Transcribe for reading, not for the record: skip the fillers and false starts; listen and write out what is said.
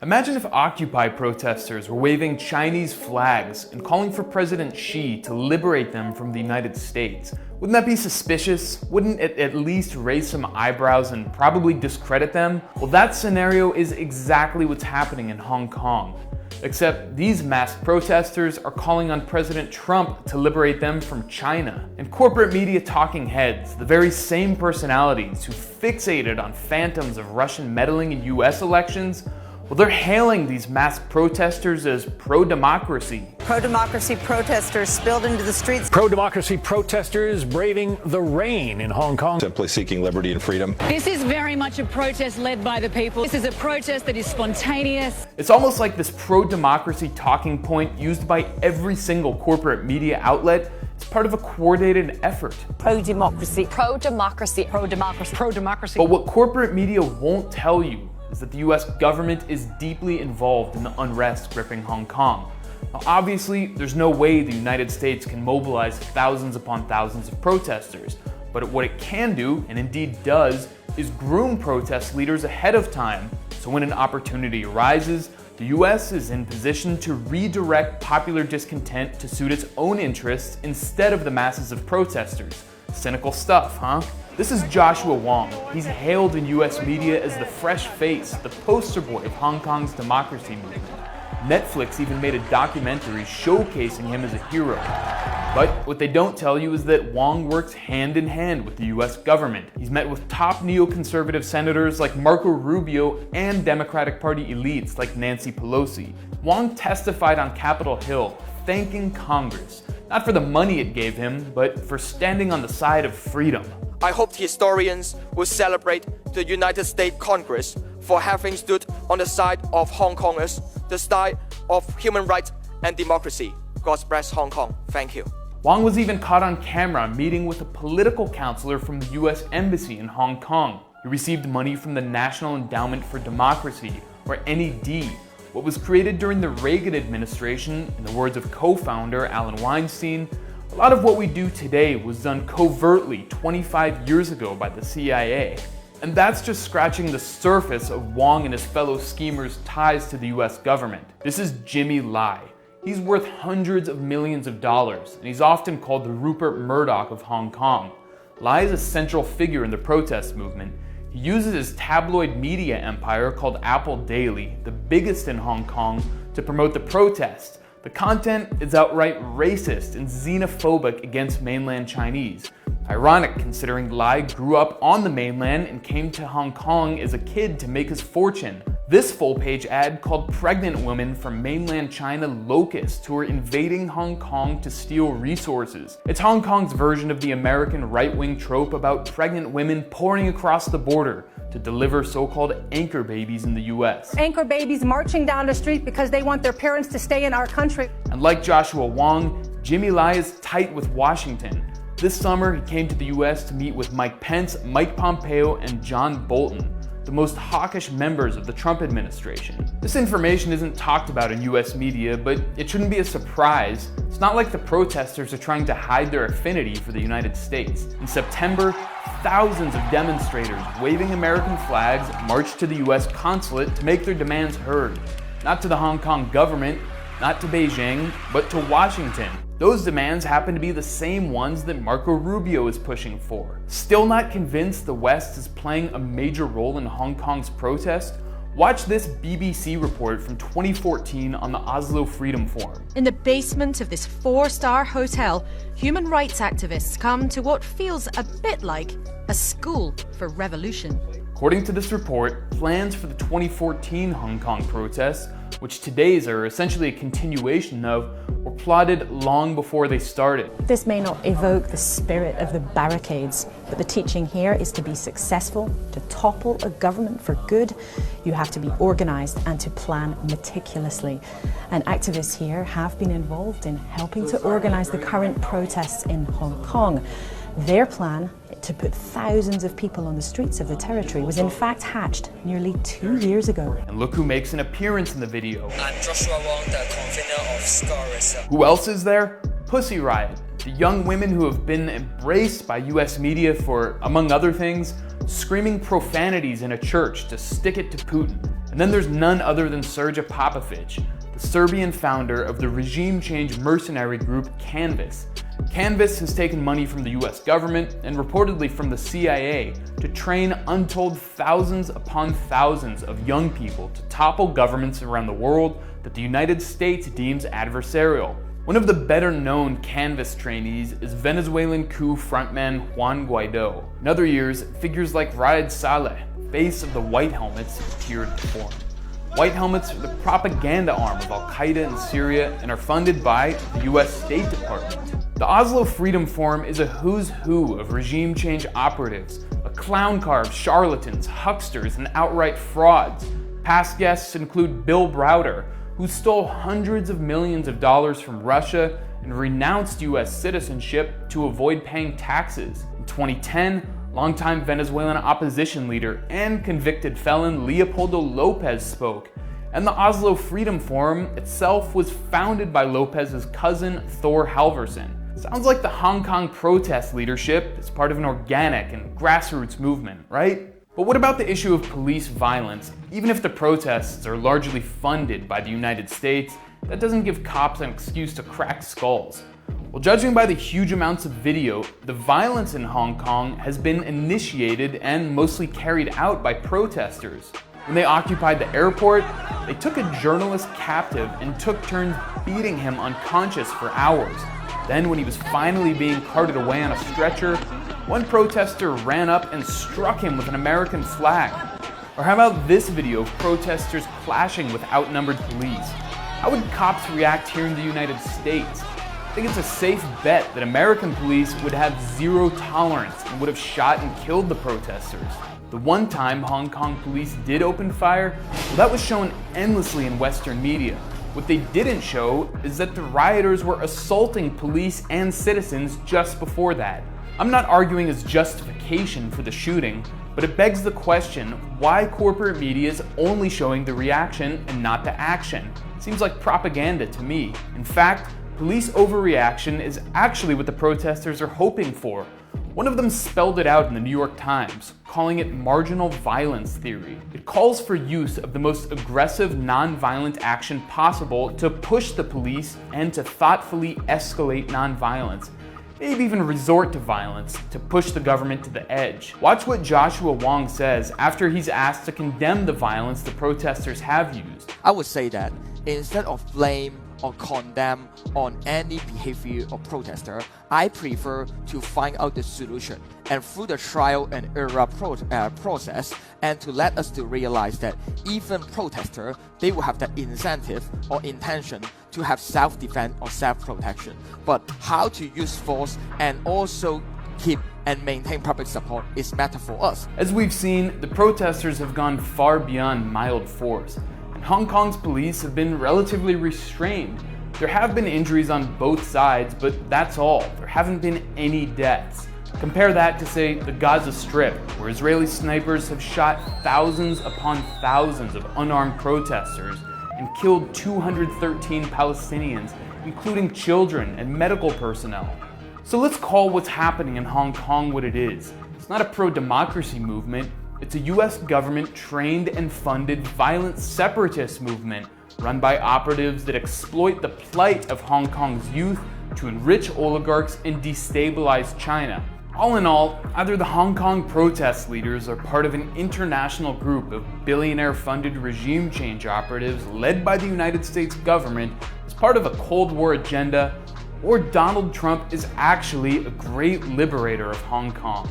Imagine if Occupy protesters were waving Chinese flags and calling for President Xi to liberate them from the United States. Wouldn't that be suspicious? Wouldn't it at least raise some eyebrows and probably discredit them? Well, that scenario is exactly what's happening in Hong Kong. Except these masked protesters are calling on President Trump to liberate them from China. And corporate media talking heads, the very same personalities who fixated on phantoms of Russian meddling in US elections, well, they're hailing these masked protesters as pro-democracy. Pro-democracy protesters spilled into the streets. Pro-democracy protesters braving the rain in Hong Kong. Simply seeking liberty and freedom. This is very much a protest led by the people. This is a protest that is spontaneous. It's almost like this pro-democracy talking point used by every single corporate media outlet is part of a coordinated effort. Pro-democracy. Pro-democracy. Pro-democracy. Pro-democracy. But what corporate media won't tell you is that the US government is deeply involved in the unrest gripping Hong Kong. Now, obviously, there's no way the United States can mobilize thousands upon thousands of protesters, but what it can do, and indeed does, is groom protest leaders ahead of time, so when an opportunity arises, the US is in position to redirect popular discontent to suit its own interests instead of the masses of protesters. Cynical stuff, huh? This is Joshua Wong. He's hailed in US media as the fresh face, the poster boy of Hong Kong's democracy movement. Netflix even made a documentary showcasing him as a hero. But what they don't tell you is that Wong works hand in hand with the US government. He's met with top neoconservative senators like Marco Rubio and Democratic Party elites like Nancy Pelosi. Wong testified on Capitol Hill, thanking Congress, not for the money it gave him, but for standing on the side of freedom. I hope historians will celebrate the United States Congress for having stood on the side of Hong Kongers, the side of human rights and democracy. God bless Hong Kong. Thank you. Wong was even caught on camera meeting with a political counselor from the US Embassy in Hong Kong. He received money from the National Endowment for Democracy, or NED, what was created during the Reagan administration. In the words of co-founder Alan Weinstein, a lot of what we do today was done covertly 25 years ago by the CIA. And that's just scratching the surface of Wong and his fellow schemers' ties to the US government. This is Jimmy Lai. He's worth hundreds of millions of dollars, and he's often called the Rupert Murdoch of Hong Kong. Lai is a central figure in the protest movement. He uses his tabloid media empire called Apple Daily, the biggest in Hong Kong, to promote the protest. The content is outright racist and xenophobic against mainland Chinese. Ironic considering Lai grew up on the mainland and came to Hong Kong as a kid to make his fortune. This full-page ad called pregnant women from mainland China locusts who are invading Hong Kong to steal resources. It's Hong Kong's version of the American right-wing trope about pregnant women pouring across the border to deliver so-called anchor babies in the US. Anchor babies marching down the street because they want their parents to stay in our country. And like Joshua Wong, Jimmy Lai is tight with Washington. This summer, he came to the US to meet with Mike Pence, Mike Pompeo, and John Bolton, the most hawkish members of the Trump administration. This information isn't talked about in US media, but it shouldn't be a surprise. It's not like the protesters are trying to hide their affinity for the United States. In September, thousands of demonstrators waving American flags marched to the US consulate to make their demands heard. Not to the Hong Kong government, not to Beijing, but to Washington. Those demands happen to be the same ones that Marco Rubio is pushing for. Still not convinced the West is playing a major role in Hong Kong's protest? Watch this BBC report from 2014 on the Oslo Freedom Forum. In the basement of this 4-star hotel, human rights activists come to what feels a bit like a school for revolution. According to this report, plans for the 2014 Hong Kong protests, which today's are essentially a continuation of, were plotted long before they started. This may not evoke the spirit of the barricades, but the teaching here is to be successful, to topple a government for good, you have to be organized and to plan meticulously. And activists here have been involved in helping to organize the current protests in Hong Kong. Their plan to put thousands of people on the streets of the territory was in fact hatched nearly 2 years ago. And look who makes an appearance in the video. I'm Joshua Wong, the convener of Scholars. Who else is there? Pussy Riot, the young women who have been embraced by US media for, among other things, screaming profanities in a church to stick it to Putin. And then there's none other than Srđan Popović, the Serbian founder of the regime change mercenary group Canvas. Canvas has taken money from the US government and reportedly from the CIA to train untold thousands upon thousands of young people to topple governments around the world that the United States deems adversarial. One of the better known Canvas trainees is Venezuelan coup frontman Juan Guaido. In other years, figures like Raed Saleh, face of the White Helmets, appeared to form. White Helmets are the propaganda arm of Al-Qaeda in Syria and are funded by the US State Department. The Oslo Freedom Forum is a who's who of regime change operatives, a clown car of charlatans, hucksters, and outright frauds. Past guests include Bill Browder, who stole hundreds of millions of dollars from Russia and renounced US citizenship to avoid paying taxes. In 2010, longtime Venezuelan opposition leader and convicted felon Leopoldo Lopez spoke, and the Oslo Freedom Forum itself was founded by Lopez's cousin Thor Halvorsen. Sounds like the Hong Kong protest leadership is part of an organic and grassroots movement, right? But what about the issue of police violence? Even if the protests are largely funded by the United States, that doesn't give cops an excuse to crack skulls. Well, judging by the huge amounts of video, the violence in Hong Kong has been initiated and mostly carried out by protesters. When they occupied the airport, they took a journalist captive and took turns beating him unconscious for hours. Then, when he was finally being carted away on a stretcher, one protester ran up and struck him with an American flag. Or how about this video of protesters clashing with outnumbered police? How would cops react here in the United States? I think it's a safe bet that American police would have zero tolerance and would have shot and killed the protesters. The one time Hong Kong police did open fire, well, that was shown endlessly in Western media. What they didn't show is that the rioters were assaulting police and citizens just before that. I'm not arguing as justification for the shooting, but it begs the question why corporate media is only showing the reaction and not the action. It seems like propaganda to me. In fact, police overreaction is actually what the protesters are hoping for. One of them spelled it out in the New York Times, calling it marginal violence theory. It calls for use of the most aggressive, non-violent action possible to push the police and to thoughtfully escalate non-violence. Maybe even resort to violence to push the government to the edge. Watch what Joshua Wong says after he's asked to condemn the violence the protesters have used. I would say that instead of blame or condemn on any behavior of protester, I prefer to find out the solution and through the trial and error process, and to let us to realize that even protester, they will have the incentive or intention to have self-defense or self-protection. But how to use force and also keep and maintain public support is matter for us. As we've seen, the protesters have gone far beyond mild force. Hong Kong's police have been relatively restrained. There have been injuries on both sides, but that's all. There haven't been any deaths. Compare that to, say, the Gaza Strip, where Israeli snipers have shot thousands upon thousands of unarmed protesters and killed 213 Palestinians, including children and medical personnel. So let's call what's happening in Hong Kong what it is. It's not a pro-democracy movement. It's a US government trained and funded violent separatist movement run by operatives that exploit the plight of Hong Kong's youth to enrich oligarchs and destabilize China. All in all, either the Hong Kong protest leaders are part of an international group of billionaire-funded regime change operatives led by the United States government as part of a Cold War agenda, or Donald Trump is actually a great liberator of Hong Kong.